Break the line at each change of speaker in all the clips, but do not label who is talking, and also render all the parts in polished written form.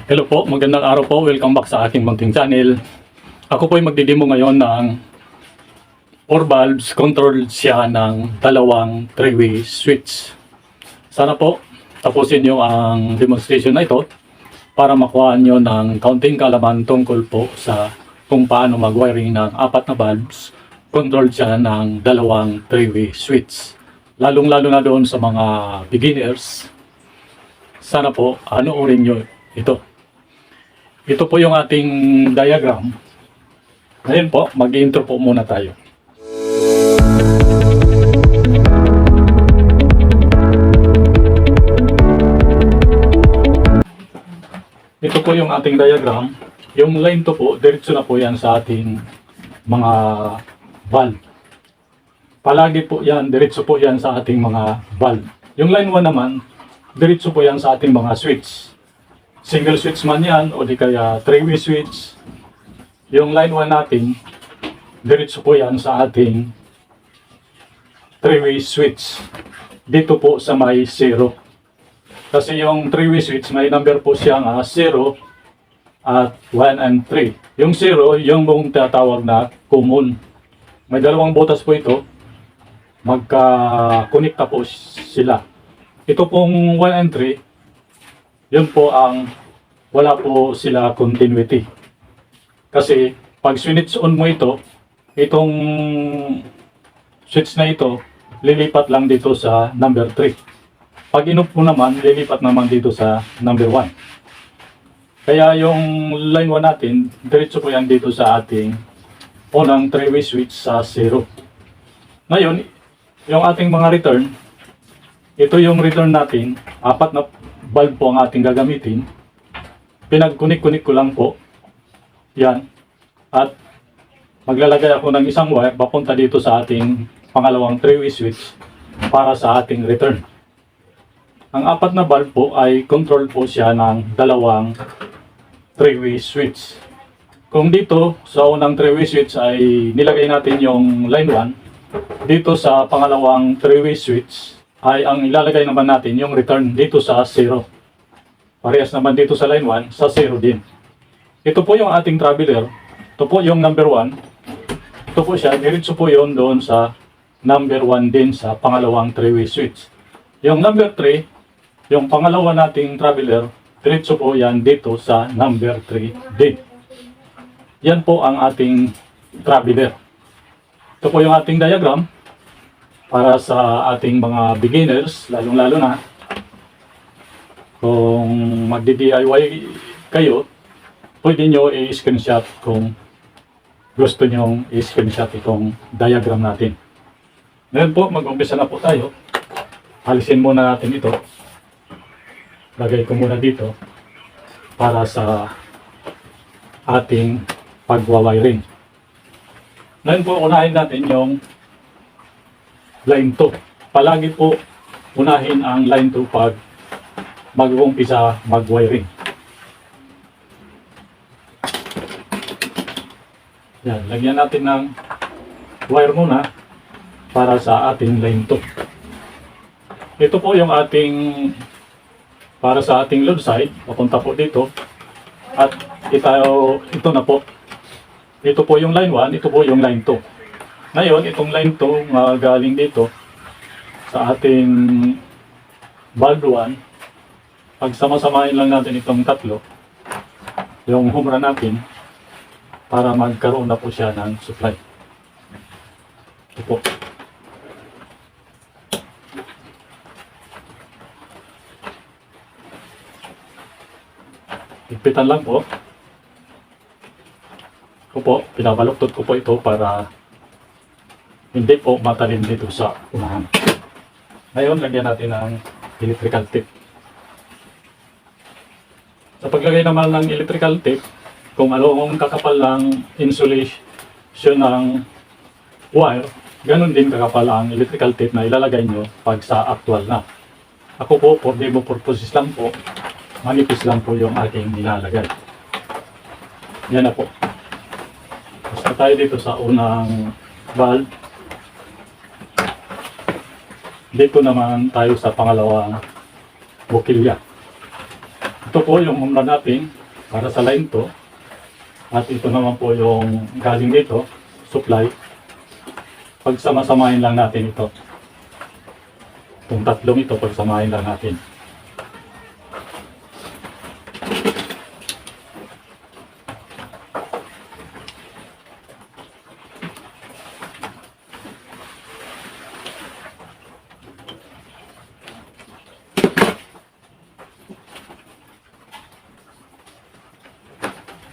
Hello po, magandang araw po. Welcome back sa aking munting channel. Ako po ay magdidemo ngayon ng 4 valves. Controlled siya ng dalawang 3-way switch. Sana po tapusin nyo ang demonstration na ito para makuha nyo ng kaunting kalaman tungkol po sa kung paano mag-wiring ng 4 na valves. Controlled siya ng dalawang 3-way switch. Lalong-lalo na doon sa mga beginners. Sana po anoorin nyo ito. Ito po yung ating diagram. Ngayon po, mag-intro po muna tayo. Ito po yung ating diagram. Yung line to po, diretso na po yan sa ating mga valve. Palagi po yan, diretso po yan sa ating mga valve. Yung line 1 naman, diretso po yan sa ating mga switch. Single switch man yan o di kaya 3-way switch. Yung line 1 natin, diretso po yan sa ating 3-way switch. Dito po sa may 0. Kasi yung 3-way switch, may number po siyang 0 at 1 and 3. Yung 0, yung mong tatawag na common. May dalawang butas po ito. Magka-connecta po sila. Ito pong 1 and 3, yun po ang wala po sila continuity. Kasi pag switch on mo ito, itong switch na ito, lilipat lang dito sa number 3. Pag in-off mo naman, lilipat naman dito sa number 1. Kaya yung line 1 natin, diretso po yan dito sa ating unang 3-way switch sa 0. Ngayon, yung ating mga return, ito yung return natin, 4 na valve po ang ating gagamitin. Pinag-connect ko lang po. Yan. At maglalagay ako ng isang wire papunta dito sa ating pangalawang 3-way switch para sa ating return. Ang 4 na valve po ay control po siya ng dalawang 3-way switch. Kung dito sa unang 3-way switch ay nilagay natin yung line 1, dito sa pangalawang 3-way switch ay ang ilalagay naman natin yung return dito sa 0. Parehas naman dito sa line 1 sa 0 din. Ito po yung ating traveler. Ito po yung number 1. Ito po siya, diretso po yun doon sa number 1 din sa pangalawang 3-way switch. Yung number 3, yung pangalawa nating traveler, diretso po yan dito sa number 3 din. Yan po ang ating traveler. Ito po yung ating diagram. Para sa ating mga beginners, lalong-lalo na kung magdi-DIY kayo, pwede nyo i-screenshot kung gusto nyo i-screenshot itong diagram natin. Ngayon po, mag-umpisa na po tayo. Alisin muna natin ito. Lagay ko muna dito para sa ating pagwawiring. Ngayon po, unahin natin yung line 2. Palagi po unahin ang line 2 pag mag-uumpisa mag-wiring. Yan, lagyan natin ng wire muna para sa ating line 2. Ito po yung ating para sa ating load side, papunta po dito. At ito na po. Ito po yung line 1, ito po yung line 2. Ngayon, itong line 2 galing dito sa ating valve 1. Pagsama-samahin lang natin itong tatlo, yung humra natin, para magkaroon na po siya ng supply. Ito po. Higpitan lang po. Ito po, pinabaluktot ko po ito para hindi po matalim dito sa unahan. Ngayon, lagyan natin ng electrical tape. Sa paglagay naman ng electrical tape, kung anong kakapal ng insulation ng wire, ganun din kakapal ang electrical tape na ilalagay nyo pag sa actual na. Ako po, for demo purposes lang po, manipis lang po yung aking nilalagay. Yan na po. Basta tayo dito sa unang valve. Dito naman tayo sa pangalawang bukilya. Ito po yung home run natin para sa line to. At ito naman po yung galing dito, supply. Pagsama-samahin lang natin ito. Itong tatlong ito, pagsamahin lang natin.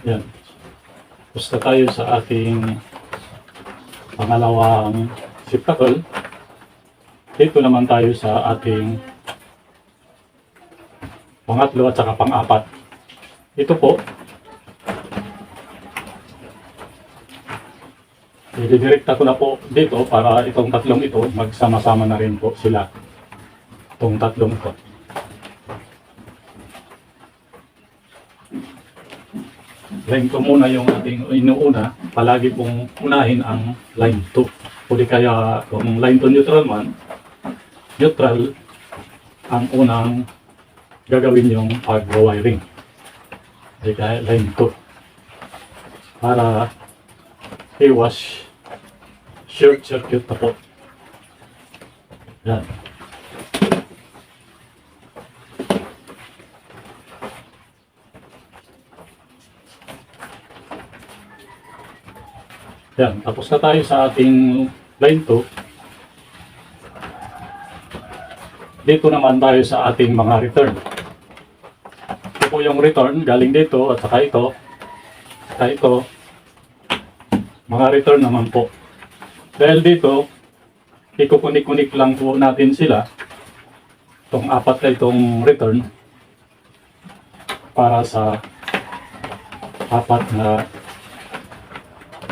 Yan. Basta tayo sa ating pangalawang siptakol. Dito naman tayo sa ating pangatlo at saka pang-apat. Ito po, i-direkta ko na po dito para itong tatlong ito, magsama-sama na rin po sila. Itong tatlong ito. Line 2 muna yung ating inuuna, palagi pong unahin ang line 2. O di kaya kung line 2 neutral man, neutral ang unang gagawin yung pag-wiring. Di kaya line 2. Para iwas short circuit na po. Yan. Yan, tapos na tayo sa ating line 2. Dito naman tayo sa ating mga return. Ito po yung return, galing dito at saka ito. Saka ito. Mga return naman po. Dahil dito, ikukunik-kunik lang po natin sila. Itong apat na itong return. Para sa apat na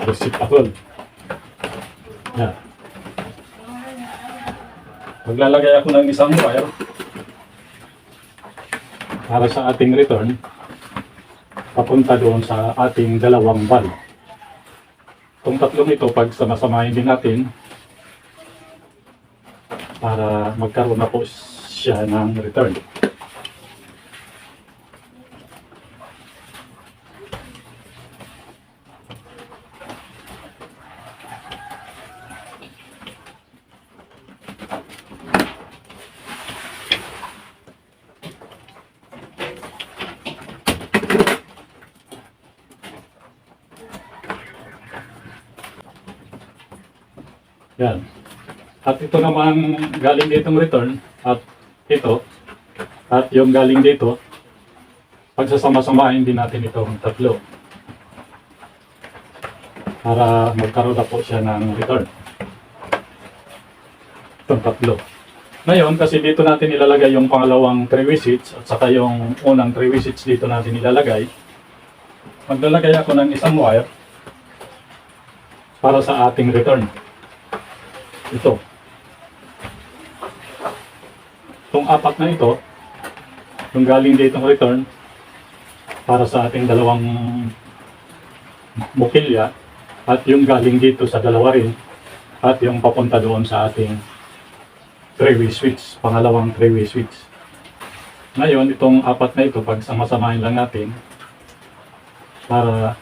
reciprocal. Yan. Maglalagay ako ng isang wire para sa ating return papunta doon sa ating dalawang valve. Itong tatlong ito, pag samasamahin din natin para magkaroon na po siya ng return. Yan. At ito naman galing ditong return at ito at yung galing dito, pagsasama-samahin din natin itong tatlo para magkaroon na po siya ng return. Itong tatlo. Ngayon, kasi dito natin ilalagay yung pangalawang 3-way switch at saka yung unang 3-way switch dito natin ilalagay, maglalagay ako ng isang wire para sa ating return. Ito. Itong apat na ito, yung galing dito ng return, para sa ating dalawang bukilya, at yung galing dito sa dalawa rin, at yung papunta doon sa ating 3-way switch, pangalawang 3-way switch. Ngayon, itong apat na ito, pag sama-samahin lang natin, para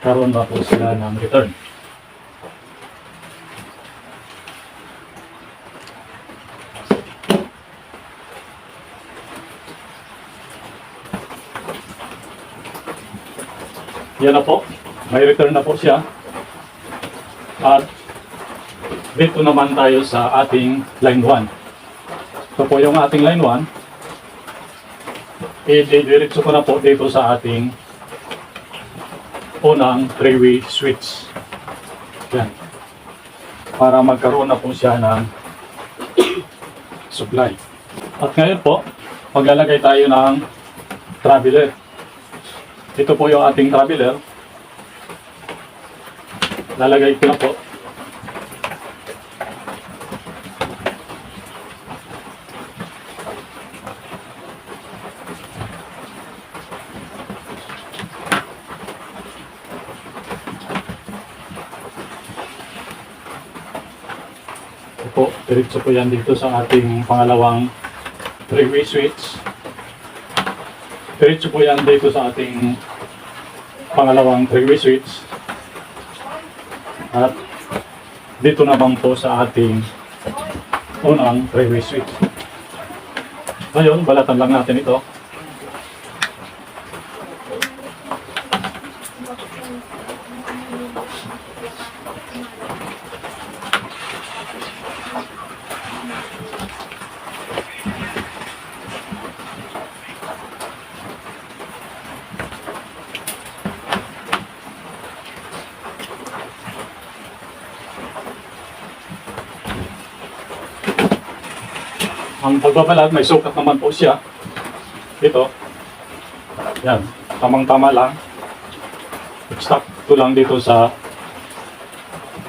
karoon na po sila ng return. Yan na po, may return na po siya. At dito naman tayo sa ating line 1. Ito po yung ating line 1. I-diretso ko na po dito sa ating unang 3-way switch. Yan. Para magkaroon na po siya ng supply. At ngayon po, maglalagay tayo ng traveler. Ito po yung ating traveler. Lalagay ko na po. Ito po, diretso ko yan dito sa ating pangalawang 3-way switch. Diretso po yan dito sa ating pangalawang 3-way switch. At dito naman po sa ating unang 3-way switch. Ngayon, balatan lang natin ito. Ang pagbabalad, may sukat naman po siya. Ito. Yan. Tamang-tama lang. Eksakto lang dito sa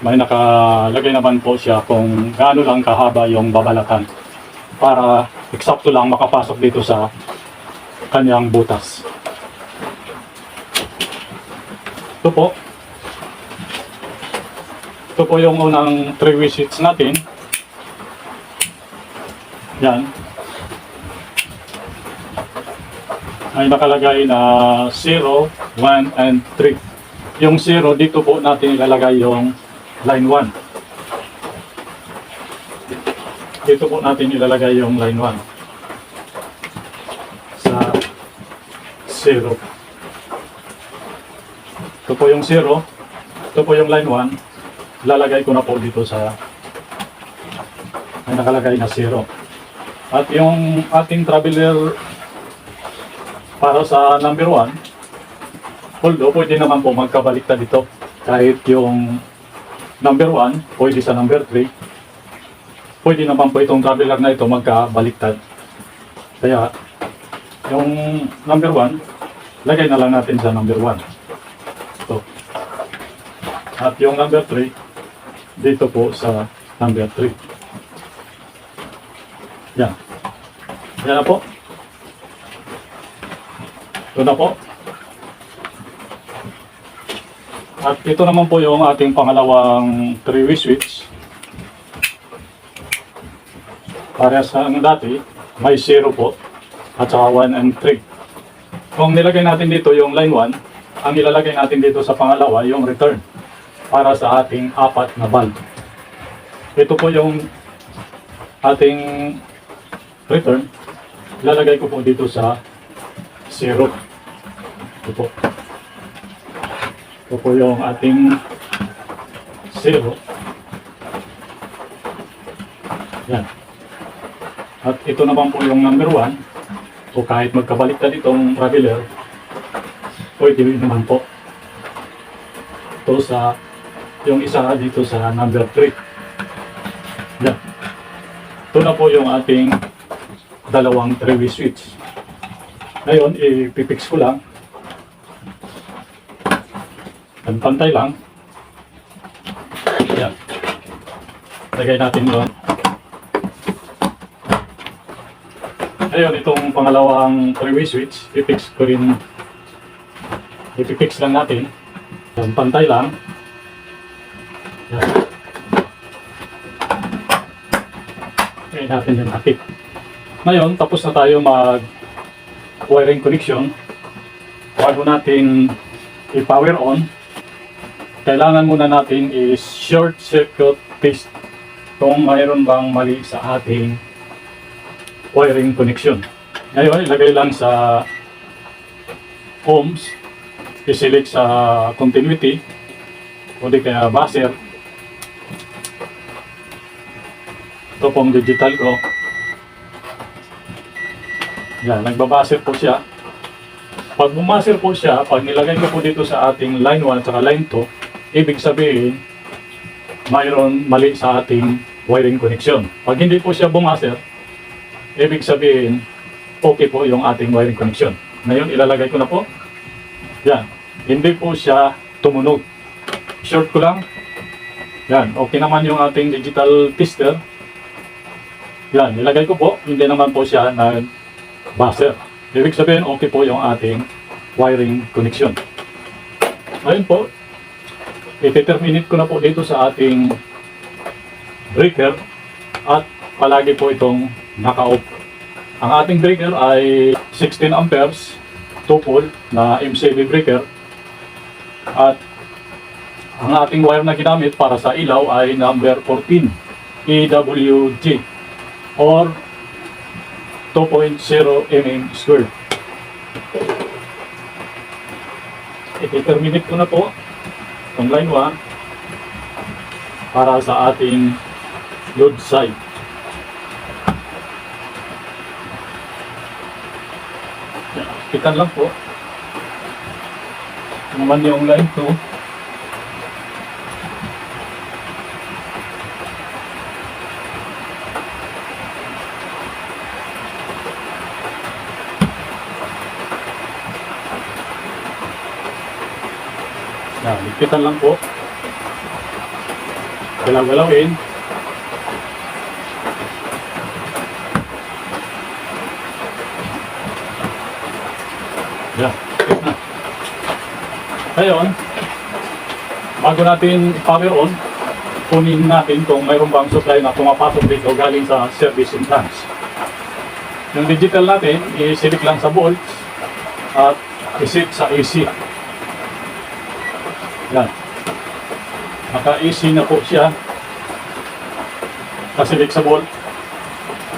may nakalagay naman po siya kung gaano lang kahaba yung babalatan para eksakto lang makapasok dito sa kanyang butas. Ito po. Ito po yung unang 3-way switch natin. Yan. Ay nakalagay na 0, 1, and 3. Yung 0, dito po natin ilalagay yung line 1. Dito po natin ilalagay yung line 1. Sa 0. Ito po yung 0. Ito po yung line 1. Ilalagay ko na po dito sa ay nakalagay na 0. At yung ating traveler para sa number 1, although pwede naman po magkabaliktad dito. Kahit yung number 1, pwede sa number 3, pwede naman po itong traveler na ito magkabaliktad. Kaya, yung number 1, lagay na lang natin sa number 1. Ito. At yung number 3, dito po sa number 3. Yan. Yan na po. Ito na po. At ito naman po yung ating pangalawang 3-way switch. Para sa ang dati, may 0 po. At saka 1 and 3. Kung nilagay natin dito yung line 1, ang ilalagay natin dito sa pangalawa, yung return. Para sa ating 4 na bulb. Ito po yung ating return, lalagay ko po dito sa 0. Ito po. Ito po yung ating 0. Yan. At ito naman po yung number 1. O kahit magkabaliktad itong traveler, pwede naman po. Ito sa, yung isa dito sa number 3. Yan. Ito na po yung ating dalawang 3-way switch. Ngayon, ipipix ko lang. Pantay lang. Ayan. Lagay natin yun. Ngayon, itong pangalawang 3-way switch, ipipix ko rin. Ipipix lang natin. Pantay lang. Ayan. Lagay natin yung napik. Ngayon, tapos na tayo mag-wiring connection. Bago natin i-power on, kailangan muna natin is short circuit test kung mayroon bang mali sa ating wiring connection. Ngayon, ilagay lang sa ohms, i-select sa continuity, o di kaya buzzer. Ito pong digital ko. Yan, nagbabuzzer po siya. Pag bumuzzer po siya, pag nilagay ko po dito sa ating line 1 at line 2, ibig sabihin, mayroon mali sa ating wiring connection. Pag hindi po siya bumuzzer, ibig sabihin, okay po yung ating wiring connection. Ngayon, ilalagay ko na po. Yan, hindi po siya tumunog. Short ko lang. Yan, okay naman yung ating digital tester. Yan, nilagay ko po, hindi naman po siya buzzer. Ibig sabihin, okay po yung ating wiring connection. Ngayon po, i-terminate ko na po dito sa ating breaker at palagi po itong naka-off. Ang ating breaker ay 16 amperes, 2 pole na MCB breaker. At ang ating wire na ginamit para sa ilaw ay number 14 EWG or 2.0 mm squared. I-terminate ko na po itong line 1 para sa ating load side. Ikan lang po. Ito naman yung line 2. Yan, lipitan lang po. Galaw-galawin. Yan, ikit na. Ngayon, bago natin power on, kunin natin kung mayroon bang supply na pumapasok dito galing sa service entrance. Yung digital natin, i-select lang sa volts at i-set sa AC. Yan. Naka-AC na po siya. Select sa volt.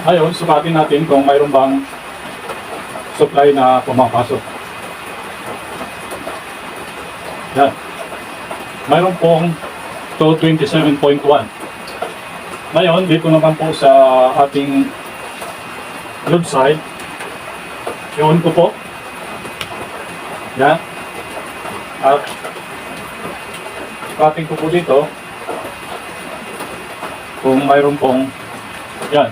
Ngayon, sukatin natin kung mayroon bang supply na pumapasok. Yan. Mayroon pong 227.1. Ngayon, dito naman po sa ating load side, i-on ko po. Yan. At cutting ko po dito kung mayroon pong yan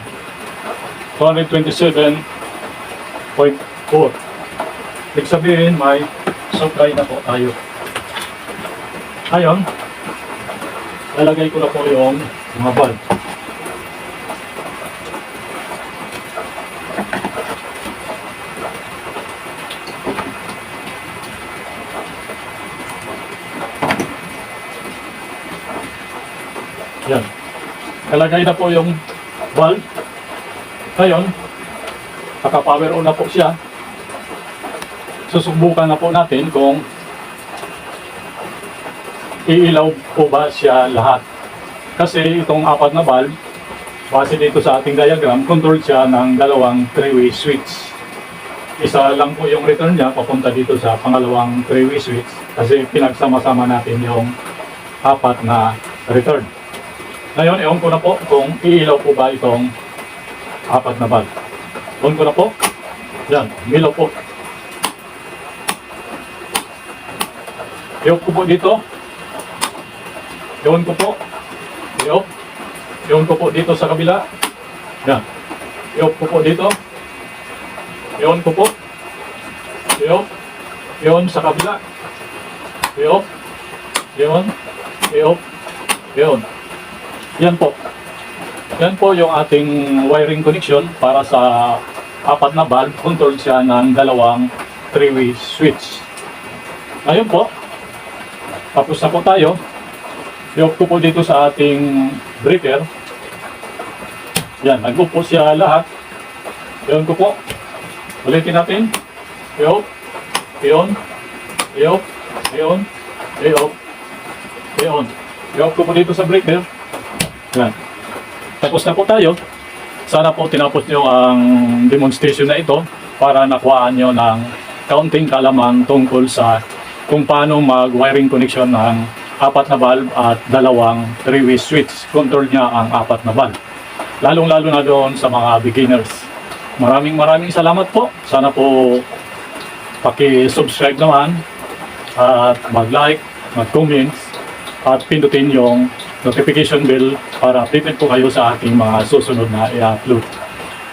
227.4. Ibig sabihin may supply na po tayo. Ngayon, lalagay ko na po yung mga bulb. Yan. Nalagay na po yung bulb. Ngayon, naka-power on na po siya. Susubukan na po natin kung iilaw po ba siya lahat. Kasi itong apat na bulb, base dito sa ating diagram, control siya ng dalawang 3-way switch. Isa lang po yung return niya papunta dito sa pangalawang 3-way switch kasi pinagsama-sama natin yung apat na return. Ngayon, i-on ko na po kung iilaw po ba itong apat na bulb. On ko na po. Yan, milaw po. I-off ko po dito. I-on ko po. I-off. I-on ko po dito sa kabila. Yan. I-off ko po dito. I-on ko po. I-off. I-on sa kabila. I-off. I-on. I-off. I-on. Yan po. Yan po yung ating wiring connection para sa apat na bulb. Control siya ng dalawang 3-way switch. Ngayon po, tapos na po tayo. I-off ko po dito sa ating breaker. Yan, nag-off po siya lahat. I-on ko po. Ulitin natin. I-off. I-on. I-off. I-on. I-off. I-on. I-off ko po dito sa breaker. Yan. Tapos na po tayo. Sana po tinapos nyo ang demonstration na ito para nakuhaan nyo ng kaunting kaalaman tungkol sa kung paano mag-wiring connection ng apat na bulb at dalawang 3-way switch. Control niya ang apat na bulb. Lalong-lalo na doon sa mga beginners. Maraming salamat po. Sana po paki-subscribe naman at mag-like, mag-comments at pindutin yung notification bell para updated po kayo sa ating mga susunod na i-upload.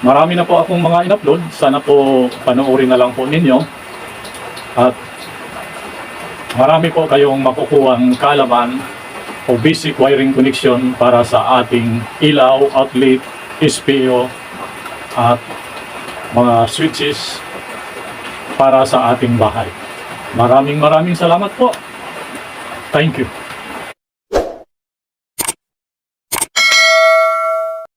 Marami na po akong mga in-upload. Sana po panoorin na lang po ninyo. At marami po kayong makukuhang kaalaman o basic wiring connection para sa ating ilaw, outlet, SPO at mga switches para sa ating bahay. Maraming salamat po. Thank you.